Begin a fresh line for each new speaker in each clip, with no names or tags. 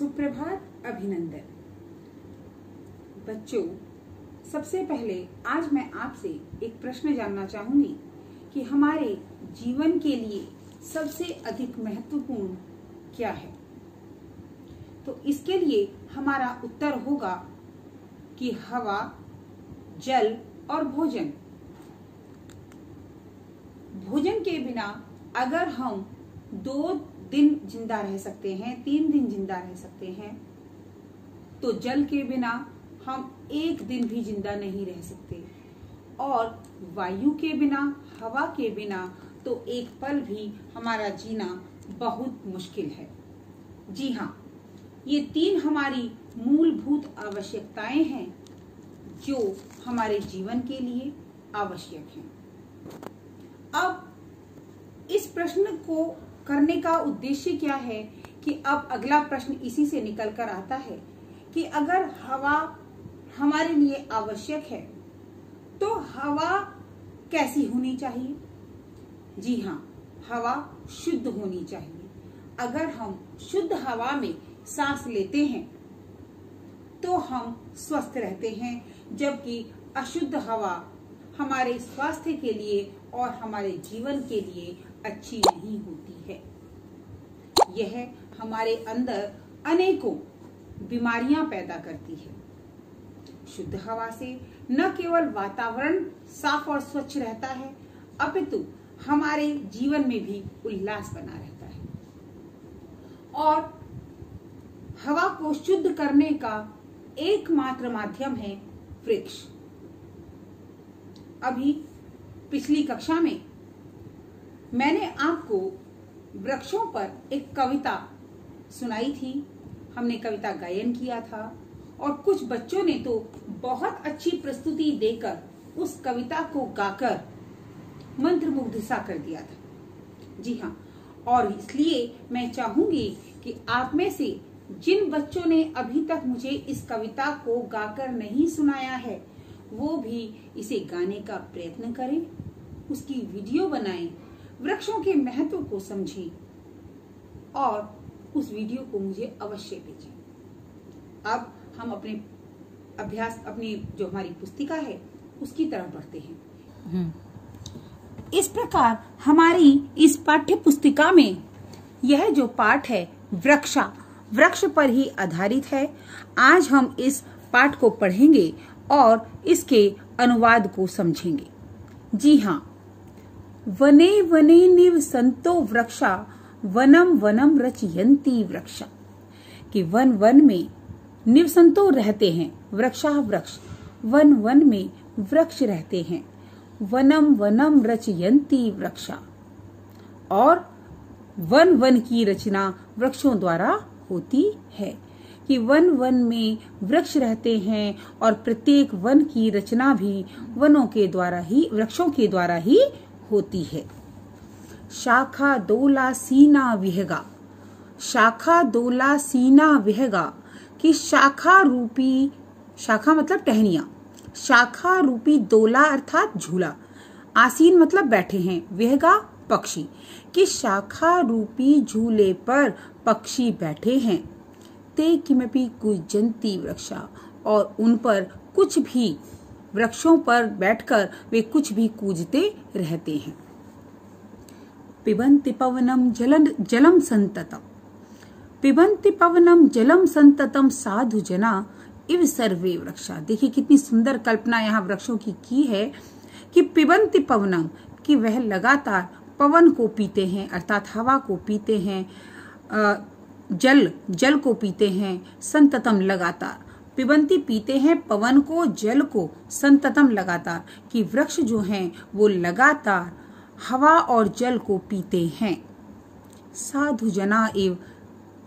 सुप्रभात, अभिनंदन। बच्चों, सबसे पहले आज मैं आपसे एक प्रश्न जानना चाहूंगी कि हमारे जीवन के लिए सबसे अधिक महत्वपूर्ण क्या है। तो इसके लिए हमारा उत्तर होगा कि हवा, जल और भोजन। भोजन के बिना अगर हम 2 दिन जिंदा रह सकते हैं, 3 दिन जिंदा रह सकते हैं, तो जल के बिना हम 1 दिन भी जिंदा नहीं रह सकते और वायु के बिना, हवा के बिना तो एक पल भी हमारा जीना बहुत मुश्किल है। जी हाँ, ये 3 हमारी मूलभूत आवश्यकताएं हैं जो हमारे जीवन के लिए आवश्यक हैं। अब इस प्रश्न को करने का उद्देश्य क्या है कि अब अगला प्रश्न इसी से निकल कर आता है कि अगर हवा हमारे लिए आवश्यक है तो हवा कैसी होनी चाहिए। जी हाँ, हवा शुद्ध होनी चाहिए। अगर हम शुद्ध हवा में सांस लेते हैं तो हम स्वस्थ रहते हैं, जबकि अशुद्ध हवा हमारे स्वास्थ्य के लिए और हमारे जीवन के लिए अच्छी नहीं होती है। यह हमारे अंदर अनेकों बीमारियां पैदा करती है। शुद्ध हवा से न केवल वातावरण साफ और स्वच्छ रहता है, अपितु हमारे जीवन में भी उल्लास बना रहता है। और हवा को शुद्ध करने का एकमात्र माध्यम है वृक्ष। अभी पिछली कक्षा में मैंने आपको वृक्षों पर एक कविता सुनाई थी। हमने कविता गायन किया था और कुछ बच्चों ने तो बहुत अच्छी प्रस्तुति देकर उस कविता को गाकर मंत्रमुग्ध सा कर दिया था। जी हाँ, और इसलिए मैं चाहूंगी कि आप में से जिन बच्चों ने अभी तक मुझे इस कविता को गाकर नहीं सुनाया है, वो भी इसे गाने का प्रयत्न करें, उसकी वीडियो बनाएं, वृक्षों के महत्व को समझें और उस वीडियो को मुझे अवश्य भेजें। अब हम अपनी जो हमारी पुस्तिका है उसकी तरफ बढ़ते हैं। इस प्रकार हमारी इस पाठ्य पुस्तिका में यह जो पाठ है वृक्ष पर ही आधारित है। आज हम इस पाठ को पढ़ेंगे और इसके अनुवाद को समझेंगे। जी हाँ, वने वने निवसन्तो वृक्षा वनम वनम रचयन्ति वृक्षा, कि वन वन में निवसन्तो रहते हैं, वृक्षा वृक्ष, वन वन में वृक्ष रहते हैं, वनम वनम रचयन्ति वृक्षा, और वन वन की रचना वृक्षों द्वारा होती है। कि वन वन में वृक्ष रहते हैं और प्रत्येक वन की रचना भी वृक्षों के द्वारा ही होती है। शाखा दोला सीना विहगा, शाखा दोला सीना विहगा, कि शाखा मतलब टहनियां, शाखा रूपी दोला अर्थात झूला, आसीन मतलब बैठे हैं, विहगा पक्षी, कि शाखा रूपी झूले पर पक्षी बैठे हैं। ते किमपि कूजन्ति वृक्षा, और उन पर कुछ भी, वृक्षों पर बैठकर वे कुछ भी कूजते रहते हैं। पिबन्ति पवनम जलम संततम, पिबन्ति पवनम जलम संततम साधु जना इव सर्वे वृक्षा। देखिए कितनी सुंदर कल्पना यहाँ वृक्षों की है कि पिबन्ति पवनम, कि वह लगातार पवन को पीते हैं, अर्थात हवा को पीते हैं, जल को पीते हैं, संततम लगातार, पिबन्ति पीते हैं पवन को, जल को, संततम लगातार, कि वृक्ष जो हैं वो लगातार हवा और जल को पीते हैं। साधु जना एव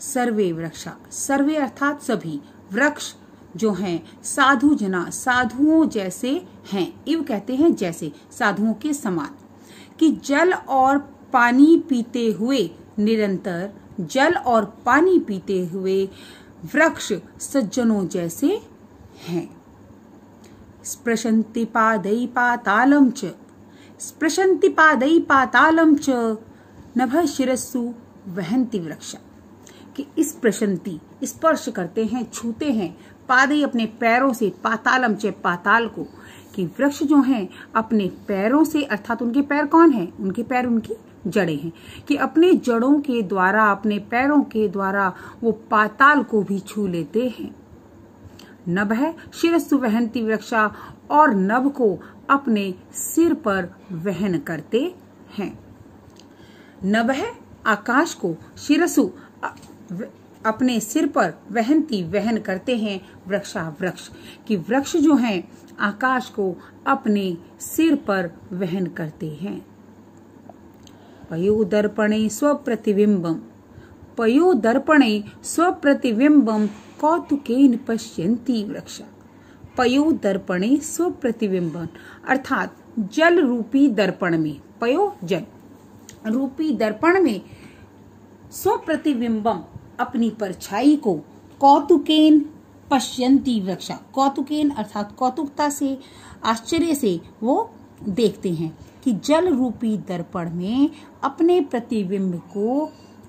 सर्वे वृक्षा, सर्वे अर्थात सभी, वृक्ष जो हैं साधु जना, साधुओं जैसे हैं, इव कहते हैं जैसे, साधुओं के समान, कि जल और पानी पीते हुए, निरंतर जल और पानी पीते हुए वृक्ष सज्जनों जैसे हैं। स्पृशन्ति पादै पातालं च, स्पृशन्ति पादै पातालं च नभ शिरस्सु वहन्ति वृक्षा, कि इस प्रशंति स्पर्श करते हैं, छूते हैं पादे अपने पैरों से पातालम चे पाताल को, कि वृक्ष जो हैं अपने पैरों से, अर्थात उनके पैर कौन है, उनके पैर उनकी जड़ें हैं, कि अपने जड़ों के द्वारा, अपने पैरों के द्वारा वो पाताल को भी छू लेते हैं। नभ है शिरस्सु वहंती वृक्षा, और नभ को अपने सिर पर वहन करते हैं। नभ है आकाश को, शिरस्सु अपने सिर पर, वहंती वहन करते हैं, वृक्षा वृक्ष, कि वृक्ष जो हैं आकाश को अपने सिर पर वहन करते हैं। पयोदर्पणे स्वप्रतिबिंबम, पयोदर्पणे स्वप्रतिबिंबम कौतुकेन पश्यन्ति वृक्षा। पयोदर्पणे स्वप्रतिबिंबम, अर्थात जल रूपी दर्पण में, पयो जल रूपी दर्पण में, स्वप्रतिबिंबम अपनी परछाई को, कौतुकेन पश्यन्ति वृक्षा, कौतुकेन अर्थात कौतुकता से, आश्चर्य से वो देखते हैं, कि जल रूपी दर्पण में अपने प्रतिबिंब को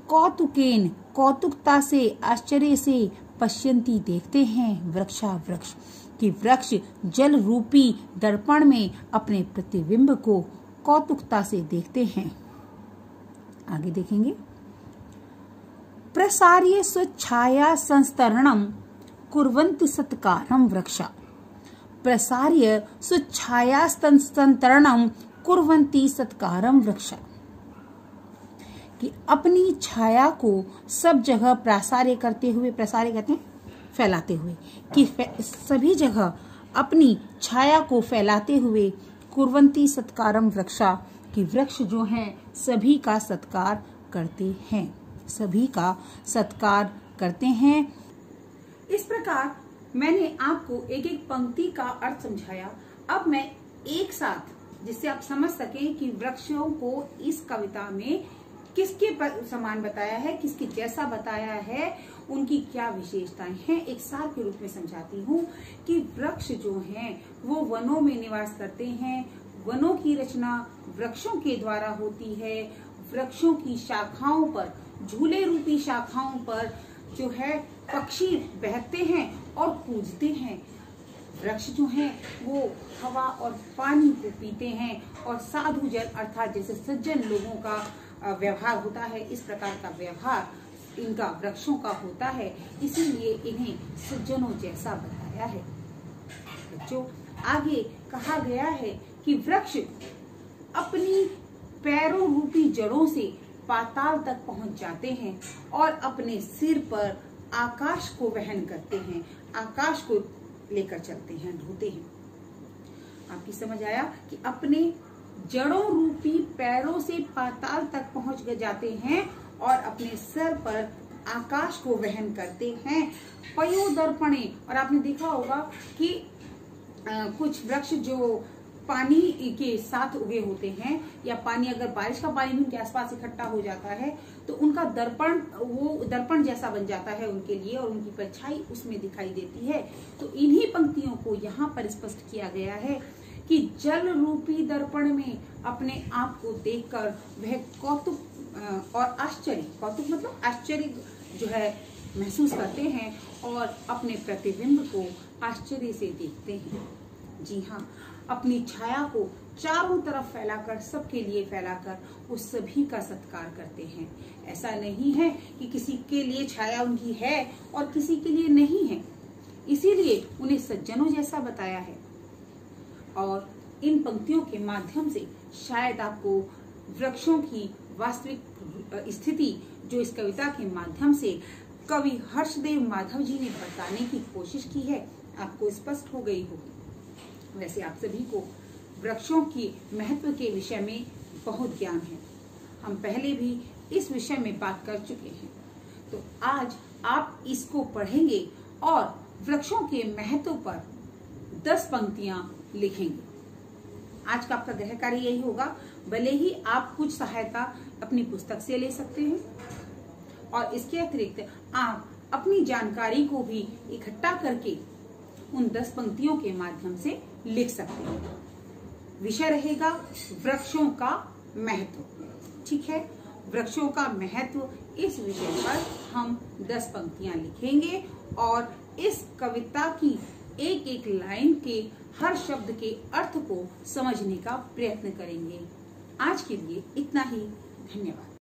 कौतुकेन कौतुकता से, आश्चर्य से, पश्यन्ति देखते हैं, वृक्षा वृक्ष, कि वृक्ष जल रूपी दर्पण में अपने प्रतिबिंब को कौतुकता से देखते हैं। आगे देखेंगे, प्रसार्य स्वच्छाया संस्तरणम कुर्वन्ति सत्कारम वृक्षा, प्रसार्य स्वच्छाया संस्तरणम कुर्वन्ति सत्कारम वृक्षा, कि अपनी छाया को सब जगह प्रसार्य करते हुए, प्रसार्य कहते हैं फैलाते हुए, कि सभी जगह अपनी छाया को फैलाते हुए, कुर्वन्ति सत्कारम वृक्षा, कि वृक्ष जो हैं सभी का सत्कार करते हैं, सभी का सत्कार करते हैं। इस प्रकार मैंने आपको एक एक पंक्ति का अर्थ समझाया। अब मैं एक साथ, जिससे आप समझ सके कि वृक्षों को इस कविता में किसके समान बताया है, किसके जैसा बताया है, उनकी क्या विशेषताएं हैं, एक सार के रूप में समझाती हूँ। कि वृक्ष जो हैं वो वनों में निवास करते हैं, वनों की रचना वृक्षों के द्वारा होती है, वृक्षों की शाखाओं पर, झूले रूपी शाखाओं पर जो है पक्षी बैठते हैं और कूदते हैं। वृक्ष जो हैं वो हवा और पानी को पीते हैं, और साधु जन अर्थात जैसे सज्जन लोगों का व्यवहार होता है, इस प्रकार का व्यवहार इनका वृक्षों का होता है, इसीलिए इन्हें सज्जनों जैसा बताया है। बच्चों, आगे कहा गया है कि वृक्ष अपनी पैरों रूपी जड़ों से पाताल तक पहुंच जाते हैं और अपने सिर पर आकाश को वहन करते हैं, आकाश को लेकर चलते हैं, ढोते हैं। आपकी समझ आया कि अपने जड़ों रूपी पैरों से पाताल तक पहुंच जाते हैं और अपने सर पर आकाश को वहन करते हैं। पयोदर्पणे, और आपने देखा होगा कि कुछ वृक्ष जो पानी के साथ उगे होते हैं, या पानी अगर बारिश का पानी उनके आसपास इकट्ठा हो जाता है तो उनका दर्पण, वो दर्पण जैसा बन जाता है उनके लिए, और उनकी परछाई उसमें दिखाई देती है। तो इन्हीं पंक्तियों को यहाँ पर स्पष्ट किया गया है कि जल रूपी दर्पण में अपने आप को देखकर वह कौतुक और आश्चर्य, कौतुक मतलब आश्चर्य जो है महसूस करते हैं और अपने प्रतिबिंब को आश्चर्य से देखते हैं। जी हाँ, अपनी छाया को चारों तरफ फैलाकर, सबके लिए फैलाकर उस सभी का सत्कार करते हैं। ऐसा नहीं है कि किसी के लिए छाया उनकी है और किसी के लिए नहीं है, इसीलिए उन्हें सज्जनों जैसा बताया है। और इन पंक्तियों के माध्यम से शायद आपको वृक्षों की वास्तविक स्थिति जो इस कविता के माध्यम से कवि हर्षदेव माधव जी ने बताने की कोशिश की है, आपको स्पष्ट हो गई होगी। वैसे आप सभी को वृक्षों की महत्व के विषय में बहुत ज्ञान है, हम पहले भी इस विषय में बात कर चुके हैं। तो आज आप इसको पढ़ेंगे और वृक्षों के महत्व पर 10 पंक्तियां लिखेंगे। आज का आपका गृह कार्य यही होगा। भले ही आप कुछ सहायता अपनी पुस्तक से ले सकते हैं, और इसके अतिरिक्त आप अपनी जानकारी को भी इकट्ठा करके उन 10 पंक्तियों के माध्यम से लिख सकते हैं। विषय रहेगा वृक्षों का महत्व। ठीक है, वृक्षों का महत्व इस विषय पर हम 10 पंक्तियां लिखेंगे और इस कविता की एक एक लाइन के हर शब्द के अर्थ को समझने का प्रयत्न करेंगे। आज के लिए इतना ही। धन्यवाद।